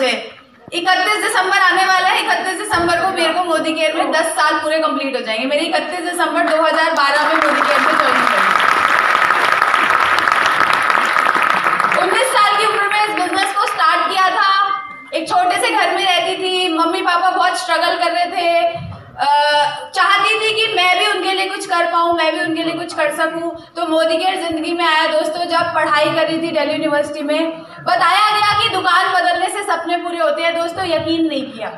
से। 31 दिसंबर आने वाला है। 31 दिसंबर को मेरे को मोदी केयर में 10 साल पूरे कंप्लीट हो जाएंगे। मेरी 31 दिसंबर 2012 में मोदी केयर में ज्वाइन करी। 19 साल की उम्र में इस बिजनेस को स्टार्ट किया था। एक छोटे से घर में रहती थी। मम्मी पापा बहुत स्ट्रगल कर रहे थे। चाहती थी कि मैं भी उनके लिए कुछ कर पाऊं, मैं भी उनके लिए कुछ कर सकूं। तो मोदी केयर जिंदगी में आया दोस्तों जब पढ़ाई कर रही थी दिल्ली यूनिवर्सिटी में। बताया गया कि दुकान बदलने से सपने पूरे होते हैं। दोस्तों यकीन नहीं किया।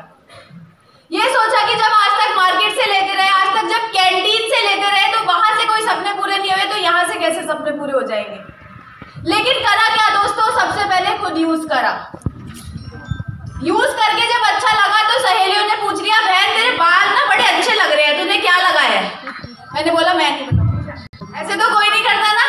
ये सोचा कि जब आज तक मार्केट से लेते रहे, आज तक जब कैंटीन से लेते रहे, तो वहां से कोई सपने पूरे नहीं हुए, तो यहाँ से कैसे सपने पूरे हो जाएंगे। लेकिन करा क्या दोस्तों, सबसे पहले खुद यूज करा। यूज करके जब अच्छा लगा तो सहेलियों ने पूछ लिया, बहन तेरे बाल ना बड़े अच्छे लग रहे हैं, तूने क्या लगाया है? मैंने बोला मैं नहीं बताऊंगा। ऐसे तो कोई नहीं करता ना,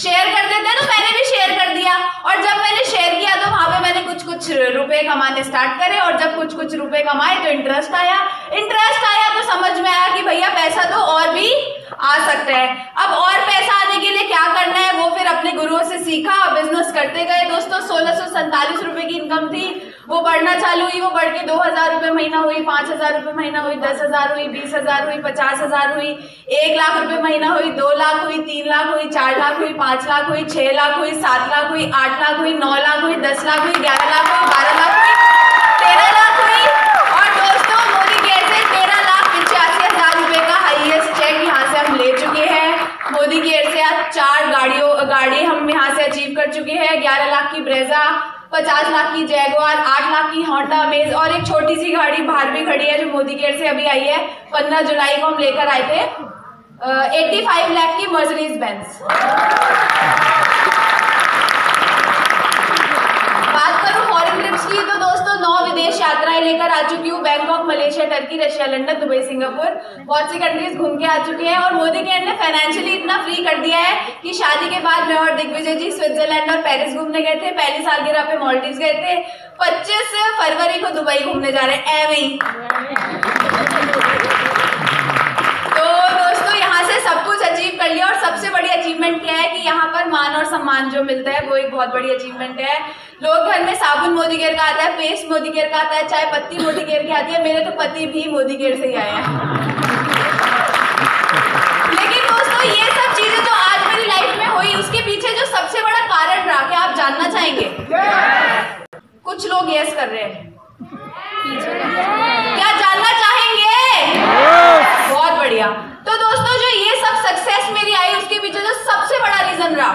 शेयर कर देते हैं। तो मैंने भी शेयर कर दिया। और जब मैंने शेयर किया तो वहां पे मैंने कुछ कुछ रुपए कमाने स्टार्ट करे। और जब कुछ कुछ रुपए कमाए तो इंटरेस्ट आया तो समझ में आया कि भैया पैसा तो और भी आ सकता है। अब और पैसा आने के लिए क्या करना है वो फिर अपने गुरुओं से सीखा, बिजनेस करते गए। दोस्तों 1647 रुपए की इनकम थी, वो बढ़ना चालू हुई। वो बढ़ के 2000 रुपए महीना हुई, 5000 रुपए महीना हुई, 10,000 हुई, 20,000 हुई, 50,000 हुई, 1 लाख रुपए महीना हुई, 2 लाख हुई, 3 लाख हुई, 4 लाख हुई, 5 लाख हुई, 6 लाख हुई, 7 लाख हुई, 8 लाख हुई, 9 लाख हुई, 10 लाख हुई, 11 लाख हुई, 12 लाख हुई, 13 लाख हुई। और दोस्तों मोदी केयर से 13,85,000 रुपए का हाईएस्ट चेक यहाँ से हम ले चुके हैं। मोदी केयर से आज 4 गाड़ी हम यहाँ से अचीव कर चुके हैं। 11 लाख की ब्रेजा, 50 लाख की जैगुआर, 8 लाख की होंडा अमेज और एक छोटी सी गाड़ी बाहर भी खड़ी है जो मोदी केयर से अभी आई है। 15 जुलाई को हम लेकर आए थे 85 लाख की मर्सिडीज बेंज। बात करूं फॉरेन ट्रिप्स की तो दोस्तों 9 विदेश यात्राएं लेकर आ चुकी हूँ। Bangkok, Malaysia, Turkey, Russia, London, Dubai, Singapore, बहुत सी कंट्रीज घूम के आ चुके हैं। और मोदी केयर ने फाइनेंशियली इतना फ्री कर दिया है कि शादी के बाद मैं और दिग्विजय जी स्विट्जरलैंड और पेरिस घूमने गए थे। पहली सालगिरह पे मालदीव गए थे। 25 फरवरी को दुबई घूमने जा रहे हैं एवं। तो दोस्तों यहाँ से सब कुछ अचीव कर लिया। और सबसे बड़ी अचीवमेंट क्या है कि यहाँ पर मान और सम्मान जो मिलता है वो एक बहुत बड़ी अचीवमेंट है। लोग घर में साबुन मोदी केयर का आता है, पेस्ट मोदी केयर का आता है, चाय पत्ती मोदी केयर की आती है। मेरे तो पति भी मोदी केयर से ही आए हैं। लेकिन दोस्तों ये सब चीजें जो आज मेरी लाइफ में हुई उसके पीछे जो सबसे बड़ा कारण रहा, क्या आप जानना चाहेंगे? कुछ लोग यस कर रहे हैं। क्या जानना चाहेंगे? बहुत बढ़िया। तो दोस्तों जो ये सब सक्सेस मेरी आई उसके पीछे जो सबसे बड़ा रीजन रहा,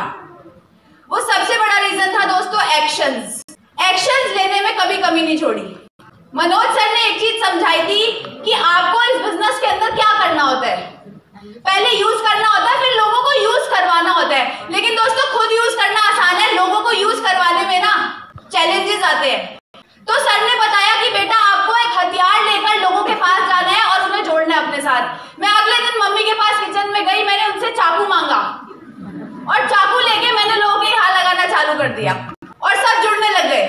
वो सबसे बड़ा रीजन था दोस्तों एक्शंस। एक्शंस लेने में कभी कमी नहीं छोड़ी। मनोज सर ने एक चीज समझाई थी कि आपको इस बिजनेस के अंदर क्या करना होता है। पहले यूज करना होता है, फिर लोगों को यूज करवाना होता है। लेकिन दोस्तों खुद यूज करना आसान है, लोगों को यूज करवाने में ना चैलेंजेस आते हैं। तो सर ने बताया कि बेटा आपको एक हथियार लेकर लोगों के पास जाना है और उन्हें जोड़ना है अपने साथ। मैं अगले दिन मम्मी के पास किचन में गई, मैंने उनसे चाकू मांगा और चाकू लेके मैंने लोगों के यहाँ लगाना चालू कर दिया और सब जुड़ने लग गए।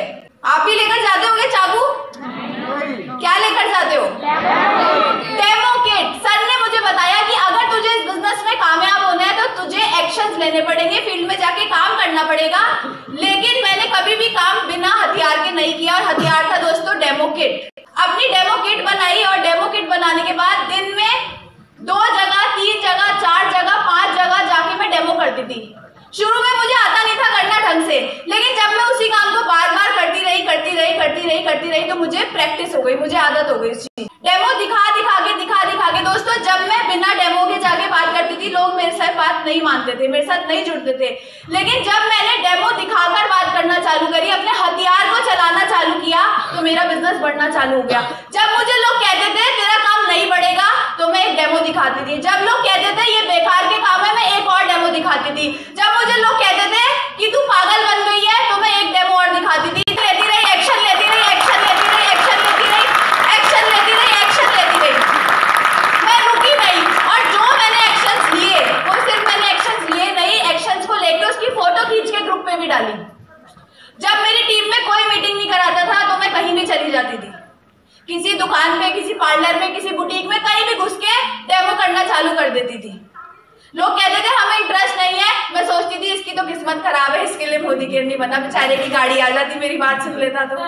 आप भी लेकर जाते होगे चाकू? क्या लेकर जाते हो? Demo kit. सर ने मुझे बताया कि अगर तुझे इस बिजनेस में कामयाब होना है तो तुझे एक्शंस लेने पड़ेंगे, फील्ड में जाके काम करना पड़ेगा। लेकिन मैंने कभी भी काम बिना हथियार के नहीं किया और हथियार था दोस्तों डेमो किट। अपनी डेमो किट बनाई और डेमो किट बनाने के बाद दिन में 2 जगह, 3 जगह, 4 जगह, 5 जगह जाके मैं डेमो करती थी। शुरू में मुझे आता नहीं था करना ढंग से, लेकिन जब मैं उसी काम को बार बार करती रही तो मुझे प्रैक्टिस हो गई, मुझे आदत हो गई उस चीज। डेमो दिखा के दोस्तों जब मैं बिना डेमो के जाके बात करती थी लोग मेरे साथ बात नहीं मानते थे, मेरे साथ नहीं जुड़ते थे। लेकिन जब मैंने डेमो दिखाकर बात करना चालू करी, अपने हथियार को चलाना चालू किया तो मेरा बिजनेस बढ़ना चालू हो गया। जब मुझे लोग कहते थे तेरा काम नहीं बढ़ेगा तो मैं एक डेमो दिखाती थी। जब लोग कहते थे ये बेकार के काम है, मैं एक और डेमो दिखाती थी। जब मुझे लोग कहते थे कि तू पागल बन गई है तो मैं एक डेमो और दिखाती थी। लेती रही, एक्शन लेती रही, एक्शन लेती रही, एक्शन लेती रही, एक्शन लेती रही, एक्शन लेती रही। मैं रुकी नहीं। और जो मैंने एक्शंस लिए वो सिर्फ मैंने एक्शंस लिए नहीं, एक्शंस को लेके उसकी फोटो खींच के ग्रुप पे भी डाली। जब मेरी टीम में कोई मीटिंग नहीं कराता था तो मैं कहीं भी चली जाती थी, किसी दुकान पे, किसी पार्लर में, किसी बुटीक में, कहीं भी घुस के डेमो करना चालू कर देती थी। लोग कहते थे हमें इंटरेस्ट नहीं है, मैं सोचती थी इसकी तो किस्मत खराब है, इसके लिए मोदी केयर नहीं बना, बेचारे की गाड़ी आ जाती मेरी बात सुन लेता तो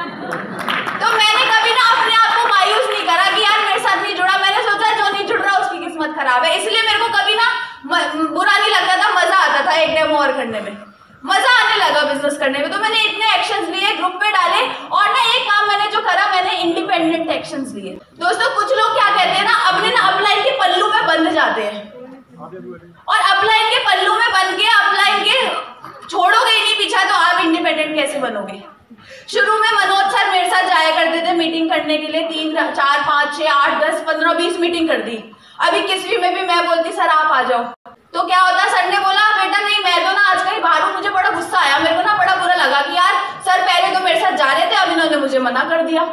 मैंने कभी ना अपने आप को मायूस नहीं करा कि यार मेरे साथ नहीं जुड़ा। मैंने सोचा जो नहीं जुड़ रहा उसकी किस्मत खराब है, इसलिए मेरे को कभी ना बुरा नहीं लगता था, मजा आता था एक डेमो और करने में, मजा आने लगा बिजनेस करने में। तो मैंने इतने एक्शंस लिए, ग्रुप पे डाले, और ना एक काम मैंने जो करा, मैंने इंडिपेंडेंट एक्शंस लिए। दोस्तों कुछ लोग क्या कहते हैं ना, अपने ना अपलाइन के पल्लू में बंध जाते हैं, और अपलाइन के पल्लू में बंध के अपलाइन के छोड़ोगे ही नहीं पीछा, तो आप इंडिपेंडेंट कैसे बनोगे। शुरू में मनोज सर मेरे साथ जाया करते थे मीटिंग करने के लिए, 3, 4, 5, 6, 8, 10, 15, 20 मीटिंग कर दी। अभी किसी में भी मैं बोलती सर आप आ जाओ, तो क्या होता, सर ने बोला बेटा नहीं मैं तो ना आज कहीं बाहर हूं, मुझे बड़ा गुस्सा आया, मेरे को ना बड़ा बुरा लगा कि यार सर पहले तो मेरे साथ जा रहे थे, अब इन्होंने मुझे मना कर दिया।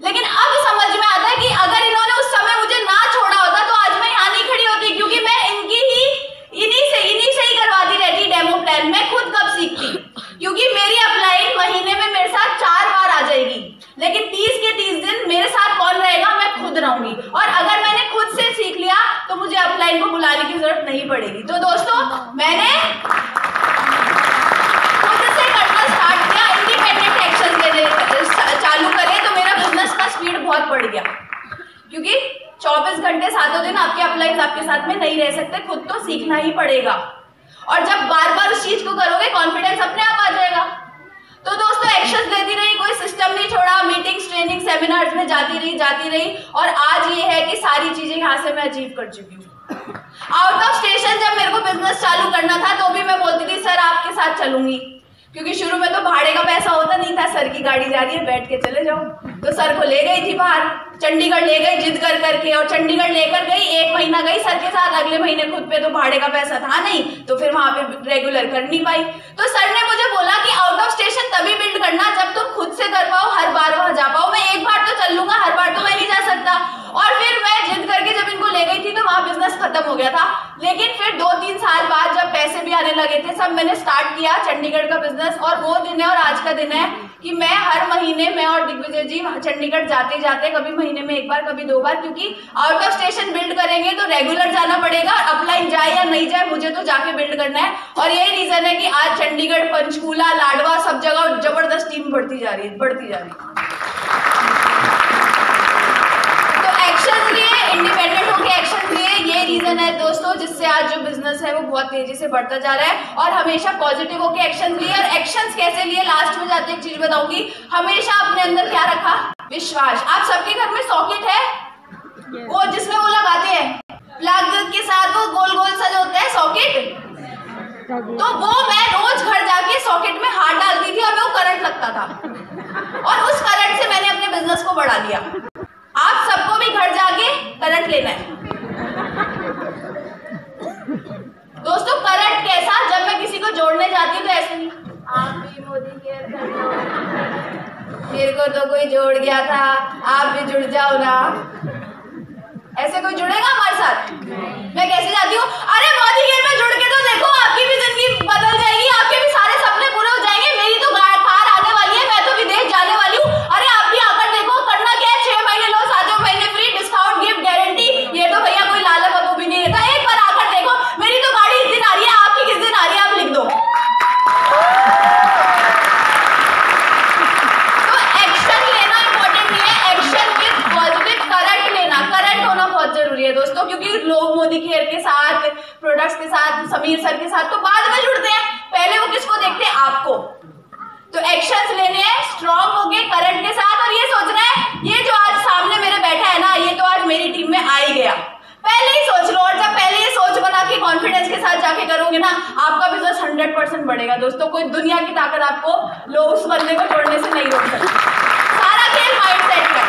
लेकिन अब समझ में आता है कि अगर इन्होंने उस समय मुझे ना छोड़ा होता तो आज मैं यहाँ नहीं खड़ी होती, क्योंकि मैं इन्हीं से ही करवाती रहती डेमो प्लान। मैं खुद कब सीखती, क्योंकि मेरी अपलाइन महीने में मेरे साथ 4 बार आ जाएगी, लेकिन 30 के 30 दिन मेरे साथ कौन रहेगा, मैं खुद रहूंगी। और अगर मैंने खुद से सीख लिया तो मुझे अपलाइन को बुलाने की जरूरत नहीं पड़ेगी। तो दोस्तों मैंने खुद से करना स्टार्ट किया, इंडिपेंडेंट एक्शन लेने चालू करे, तो मेरा बिजनेस का स्पीड बहुत बढ़ गया, क्योंकि 24 घंटे 7 दिन आपके अपलाइन आपके साथ में नहीं रह सकते, खुद तो सीखना ही पड़ेगा। और जब बार बार उस चीज को करोगे कॉन्फिडेंस अपने आप आ जाएगा। तो दोस्तों एक्शंस देती रही, कोई सिस्टम नहीं छोड़ा, मीटिंग्स, ट्रेनिंग, सेमिनार्स में जाती रही, और आज ये है कि सारी चीजें यहाँ से मैं अचीव कर चुकी हूँ। आउट ऑफ स्टेशन जब मेरे को बिजनेस चालू करना था तो भी मैं बोलती थी सर आपके साथ चलूंगी, क्योंकि शुरू में तो भाड़े का पैसा होता नहीं था, सर की गाड़ी जा रही है बैठ के चले जाओ। तो सर को ले गई थी बाहर, चंडीगढ़ ले गई जिद कर करके, और चंडीगढ़ लेकर गई, 1 महीना गई सर के साथ, अगले महीने खुद पे तो भाड़े का पैसा था नहीं, तो फिर वहां पे रेगुलर कर नहीं पाई। तो सर ने मुझे बोला कि आउट ऑफ स्टेशन तभी बिल्ड करना जब तुम खुद से कर पाओ, हर बार वहां जा पाओ। मैं एक बार तो चल लूंगा, हर बार तो मैं नहीं जा सकता। और फिर मैं जिद करके जब इनको ले गई थी तो वहां बिजनेस खत्म हो गया था। लेकिन फिर 2-3 साल बाद जब पैसे भी आने लगे थे, सब मैंने स्टार्ट किया चंडीगढ़ का बिजनेस। और वो दिन है और आज का दिन है कि मैं हर महीने, मैं और दिग्विजय जी चंडीगढ़ जाते जाते, कभी महीने में 1 बार, कभी 2 बार, क्योंकि आउट ऑफ स्टेशन बिल्ड करेंगे तो रेगुलर जाना पड़ेगा, अपलाइन जाए या नहीं जाए मुझे तो जाके बिल्ड करना है। और यही रीजन है कि आज चंडीगढ़, पंचकूला, लाडवा, सब जगह जबरदस्त टीम बढ़ती जा रही है। तो एक्शन लिए, इंडिपेंडेंट होकर एक्शन लिए, ये रीजन है दोस्तों जिससे आज जो बिजनेस है वो बहुत तेजी से बढ़ता जा रहा है। और हमेशा पॉजिटिव होकर एक्शन लिए। और एक्शंस कैसे लिए लास्ट में जाते एक चीज बताऊंगी, हमेशा अपने अंदर क्या रखा, विश्वास। आप सबके घर में सॉकेट है, वो जिसमें वो लगाते हैं प्लग के साथ, वो गोल गोल सा जो होता है सॉकेट, तो वो मैं रोज घर जाके सॉकेट में हाथ डालती थी और वो करंट लगता था, और उस करंट से मैंने अपने बिजनेस को बढ़ा लिया। आप सबको भी घर जाके करंट लेना है दोस्तों। करंट कैसा, जब मैं किसी को जोड़ने जाती हूँ तो ऐसे नहीं, आप भी मोदी केयर कर लो, मेरे को तो कोई जोड़ गया था, आप भी जुड़ जाओ ना। ऐसे कोई जुड़ेगा हमारे साथ? मैं कैसे जाती हूँ, अरे मोदी केयर में जुड़ के तो देखो आपकी भी जिंदगी बदल जाएगी, आपके भी सारे सपने पूरे हो जाएंगे, मेरी तो कार आने वाली है, मैं तो विदेश जाने वाली हूँ। अरे आप भी आकर देखो, करना क्या है, 6 महीने लो, 7वें महीने फ्री, डिस्काउंट, गिफ्ट, गारंटी। ये तो भैया कोई लाला बाबू भी नहीं रहता। एक बार आकर देखो, मेरी तो गाड़ी इस दिन आ रही है, आपकी किस दिन आ रही है, आप लिख दो। तो एक्शन लेना इंपॉर्टेंट नहीं है, एक्शन विद पॉजिटिव करंट लेना, करंट होना बहुत जरूरी है दोस्तों, क्योंकि लोग मोदी केयर के साथ, प्रोडक्ट्स के साथ, समीर सर के साथ तो बाद में जुड़ते हैं, पहले वो किसको देखते हैं, आपको। तो एक्शंस लेने हैं स्ट्रॉन्ग होके करंट के साथ, और ये सोचना है ये जो आज सामने मेरे बैठा है ना, ये तो आज मेरी टीम में आ ही गया, पहले ही सोच लो। और जब पहले ये सोच बना के कॉन्फिडेंस के साथ जाके करोगे ना, आपका बिजनेस 100% बढ़ेगा दोस्तों। कोई दुनिया की ताकत आपको लोग उस बंदे को जोड़ने से नहीं रोक सकती, सारा खेल माइंडसेट का।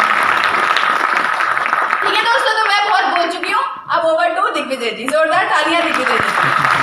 ठीक है दोस्तों, तो मैं बहुत बोल चुकी हूँ, अब ओवर टू दिग्विजय जी, जोरदार तालियां दिग्विजय जी।